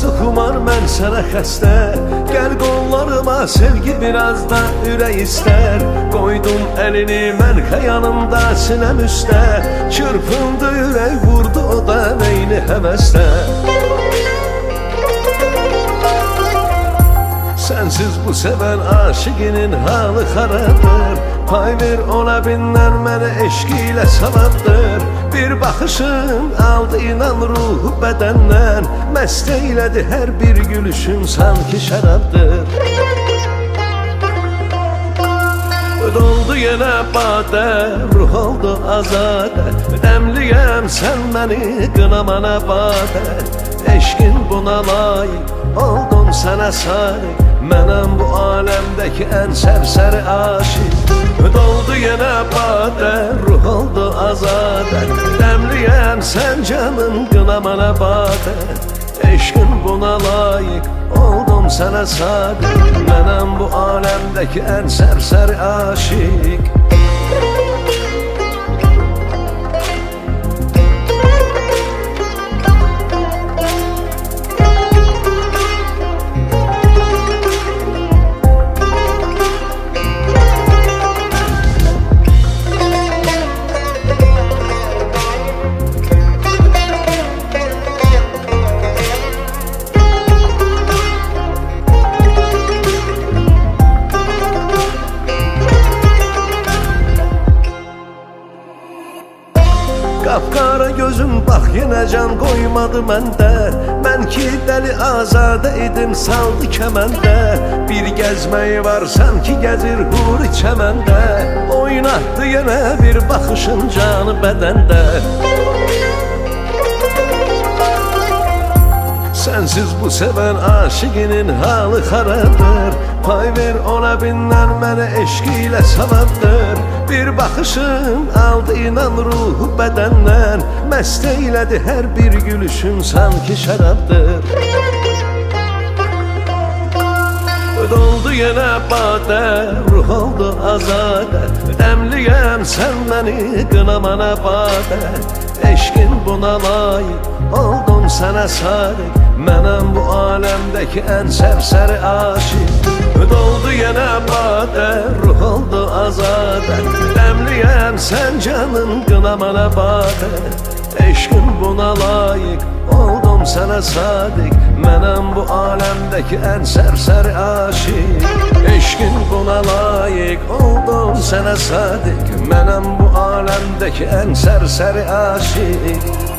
Nazlı xumar mən sənə xəstə, gəl qollarıma sevgi biraz da ürək istər. Qoydum əlini mən xəyanımda sinəm üstə, çırpındı ürək vurdu o da neyni həvəsdə. Sensiz bu seven aşıkinin halı xarabdır. Pay ver ona binler məni eşq ilə savabdır. Bir baxışın aldı inan ruhu bədəndən, məst eylədi hər bir gülüşün sanki şərabdır. Doldu yenə badə, ruh oldu azadə, dəmliyəm sən məni qınamana badə. Eşqin buna layiq, oldum sənə sadiq, mənəm bu aləmdəki ən sərsəri aşiq. Doldu yenə badə, ruh oldu azadə, dəmliyəm sən canım qınamana badə. Eşqin buna layiq, oldum sənə sadiq, mənəm bu aləmdəki ən sərsəri aşiq. Qapqara gözüm bax yenə can qoymadı məndə. Mən ki dəli azadə idim saldı kəməndə. Bir gəzməyi var sanki gəzir huri çəməndə. Oynatdı yenə bir baxışın canı bədəndə. Sensiz bu seven aşıkinin halı xarabdır. Pay ver ona binler məni eşq ilə savabdır. Bir baxışın aldı inan ruhu bədəndən, məst eylədi hər bir gülüşün sanki şərabdır. Doldu yenə badə, ruh oldu azadə, dəmliyəm sən məni qınamana badə. Eşqin buna layiq, oldum sənə sadiq, mənəm bu aləmdəki ən sərsəri aşiq. Doldu yenə badə, ruh oldu azadə, dəmliyəm sən canım qınamana badə. Eşqin buna layiq, oldum sənə sadiq, mənəm bu aləmdəki ən sərsəri aşiq. Eşqin buna layiq, oldum sənə sadiq, mənəm bu aləmdəki ən sərsəri aşiq.